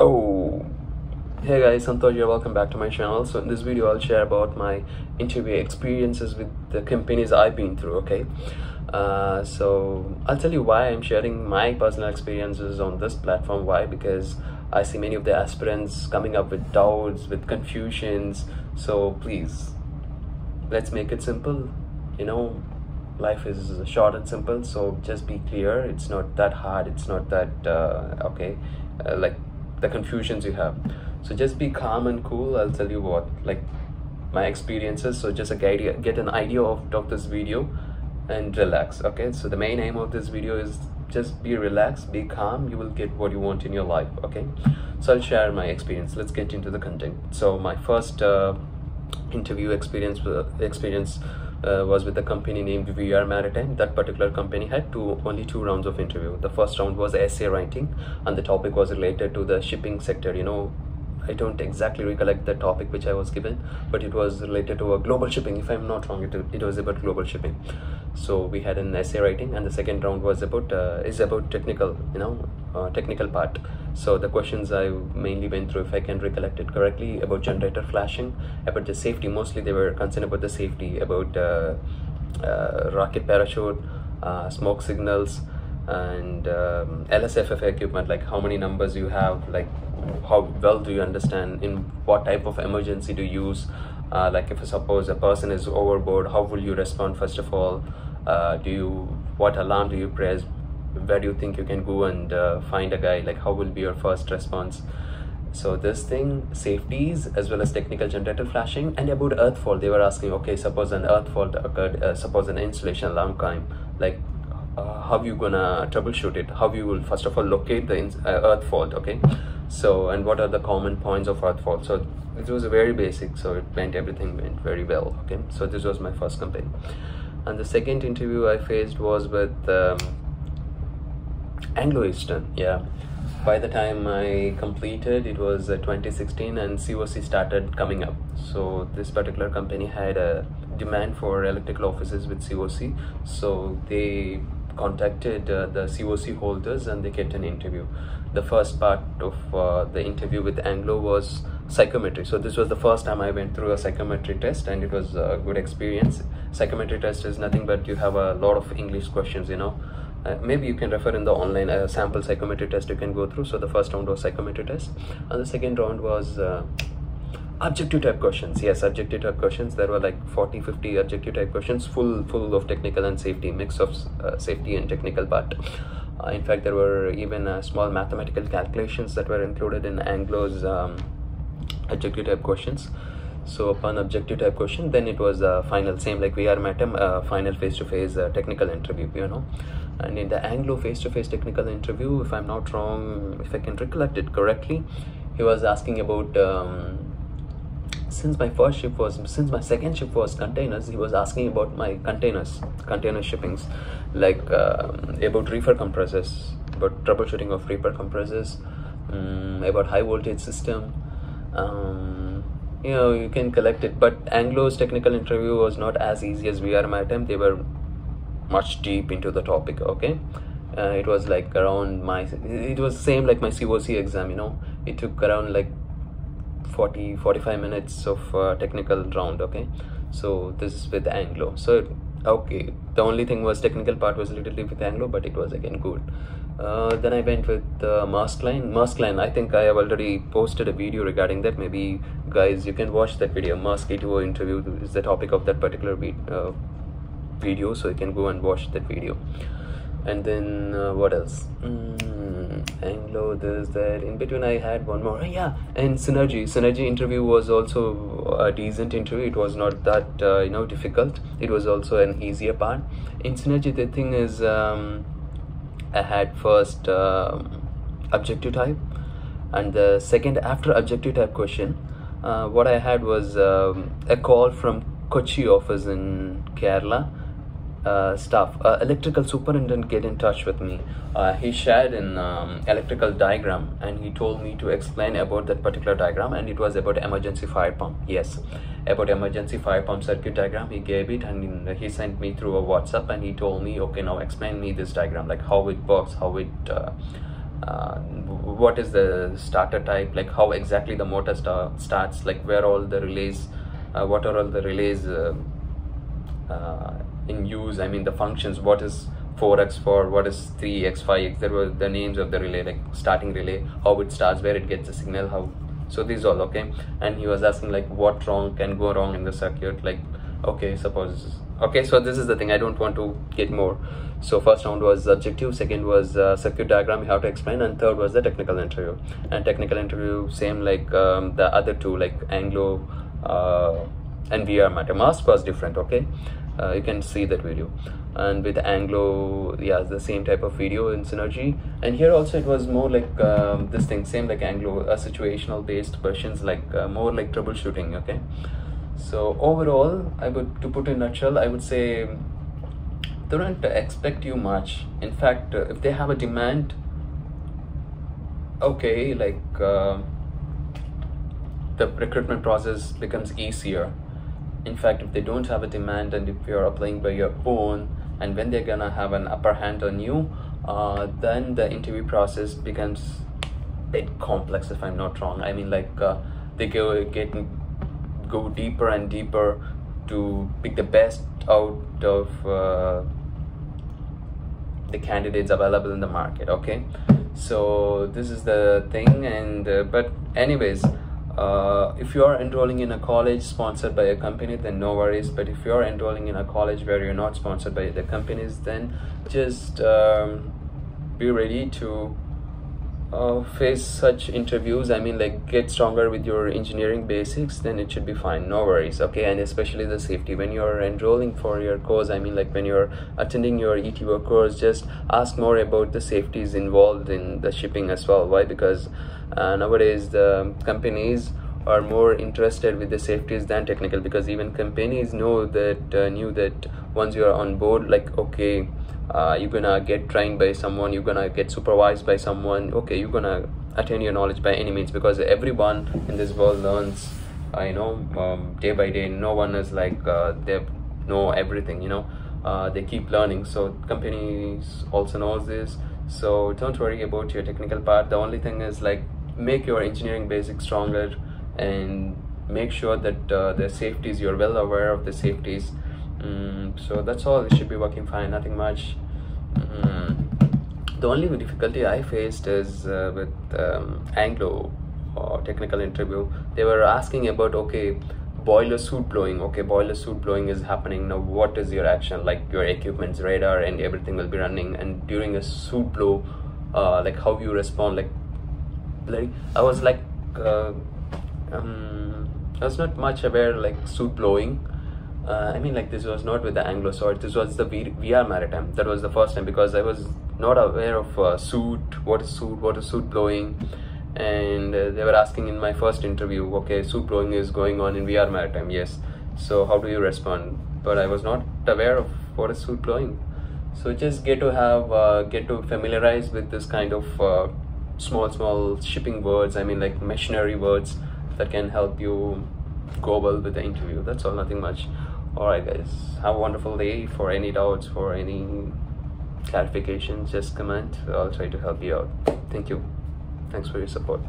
Oh, hey guys, Santosh here. Welcome back to my channel. So in this video, I'll share about my interview experiences with the companies I've been through. Okay, so I'll tell you why I'm sharing my personal experiences on this platform. Why? Because I see many of the aspirants coming up with doubts, with confusions. So please, let's make it simple. You know, life is short and simple, so just be clear. It's not that hard. It's not that like the confusions you have. So just be calm and cool. I'll tell you what, like, my experiences. So just get an idea of this video and relax. Okay, so the main aim of this video is just be relaxed, be calm. You will get what you want in your life. Okay, so I'll share my experience. Let's get into the content. So my first interview experience was with a company named VR Maritime. That particular company had only two rounds of interview. The first round was essay writing, and the topic was related to the shipping sector. You know, I don't exactly recollect the topic which I was given, but it was related to a global shipping. If I'm not wrong, it was about global shipping. So we had an essay writing, and the second round was about technical, technical part. So the questions I mainly went through, if I can recollect it correctly, about generator flashing, about the safety. Mostly they were concerned about the safety, about rocket parachute, smoke signals, and LSFF equipment, like how many numbers you have, like how well do you understand, in what type of emergency do you use, like if suppose a person is overboard, how will you respond? First of all, what alarm do you press? Where do you think you can go and find a guy? Like, how will be your first response? So this thing, safeties as well as technical generator flashing. And about earth fault, they were asking, okay, suppose an earth fault occurred, suppose an installation alarm came, like how you gonna troubleshoot it, how you will first of all locate the earth fault. Okay, so, and what are the common points of earth fault? So it was very basic, so everything went very well. Okay, so this was my first company. And the second interview I faced was with Anglo Eastern. Yeah, by the time I completed, it was 2016, and COC started coming up. So this particular company had a demand for electrical offices with COC, so they contacted the COC holders and they kept an interview. The first part of the interview with Anglo was psychometry. So this was the first time I went through a psychometry test, and it was a good experience. Psychometry test is nothing but you have a lot of English questions, maybe you can refer in the online sample psychometry test you can go through. So the first round was psychometry test, and the second round was objective type questions. Yes, objective type questions. There were like 40-50 objective type questions, full of technical and safety, mix of safety and technical part. In fact, there were even small mathematical calculations that were included in Anglo's objective type questions. So upon objective type question, then it was final, same like VR Matam, final face-to-face technical interview, And in the Anglo face-to-face technical interview, if I'm not wrong, if I can recollect it correctly, he was asking about since my second shift was containers, he was asking about my container shippings, like about reefer compressors, about troubleshooting of reefer compressors, about high voltage system. You can collect it, but Anglo's technical interview was not as easy as VR Maritime. They were much deep into the topic. Okay, it was like around it was same like my COC exam. It took around like 40-45 minutes of technical round. Okay, so this is with Anglo. So okay, the only thing was technical part was a little bit with Anglo, but it was again good. Then I went with Maersk Line. I think I have already posted a video regarding that. Maybe guys, you can watch that video. Maersk ETO interview is the topic of that particular video, so you can go and watch that video. And then what else? Anglo, this, that. In between I had one more. Yeah, and Synergy interview was also a decent interview. It was not that difficult. It was also an easier part. In Synergy, the thing is, I had first objective type, and the second after objective type question, what I had was a call from Kochi office in Kerala. Staff, electrical superintendent get in touch with me. He shared an electrical diagram, and he told me to explain about that particular diagram, and it was about emergency fire pump. Yes, about emergency fire pump circuit diagram. He gave it, and he sent me through a WhatsApp, and he told me, okay, now explain me this diagram, like how it works, how it what is the starter type, like how exactly the motor starts, like where all the relays, what are all the relays in use, I mean the functions, what is 4x for, what is 3x, 5x, there were the names of the relay, like starting relay, how it starts, where it gets the signal, how, so these all, okay. And he was asking like what wrong can go wrong in the circuit, like okay, suppose, okay, so this is the thing, I don't want to get more. So first round was objective, second was circuit diagram you have to explain, and third was the technical interview. And technical interview same like the other two, like Anglo and VR matter. Mask was different, okay. You can see that video. And with Anglo, yeah, the same type of video in Synergy. And here also it was more like this thing, same like Anglo, situational based questions, like more like troubleshooting, okay. So overall, to put in a nutshell, I would say they don't expect you much. In fact, if they have a demand, okay, like the recruitment process becomes easier. In fact, if they don't have a demand, and if you're applying by your own, and when they're gonna have an upper hand on you, then the interview process becomes a bit complex, if I'm not wrong. I mean, like they go deeper and deeper to pick the best out of the candidates available in the market, okay. So this is the thing. And but anyways, if you are enrolling in a college sponsored by a company, then no worries. But if you are enrolling in a college where you're not sponsored by the companies, then just be ready to face such interviews. I mean, like, get stronger with your engineering basics, then it should be fine, no worries, okay. And especially the safety when you're enrolling for your course, I mean, like when you're attending your ETO course, just ask more about the safeties involved in the shipping as well. Why? Because nowadays the companies are more interested with the safeties than technical, because even companies knew that once you're on board, like, okay, you're gonna get trained by someone, you're gonna get supervised by someone, okay, you're gonna attain your knowledge by any means, because everyone in this world learns day by day. No one is like they know everything, they keep learning. So companies also knows this, so don't worry about your technical part. The only thing is, like, make your engineering basics stronger, and make sure that the safeties, you're well aware of the safeties. So that's all. It should be working fine, nothing much. The only difficulty I faced is with Anglo technical interview. They were asking about, okay, boiler suit blowing. Okay, boiler suit blowing is happening now, what is your action? Like, your equipment's radar and everything will be running, and during a suit blow, like, how you respond. Like I was like I was not much aware, like, suit blowing. I mean, like, this was not with the Anglo sword, this was the VR maritime. That was the first time, because I was not aware of suit, what is suit blowing. And they were asking in my first interview, okay, suit blowing is going on in VR maritime, yes, so how do you respond? But I was not aware of what is suit blowing. So just get to familiarize with this kind of small shipping words, I mean, like machinery words, that can help you go well with the interview. That's all, nothing much. Alright guys, have a wonderful day. For any doubts, for any clarifications, just comment. I'll try to help you out. Thank you. Thanks for your support.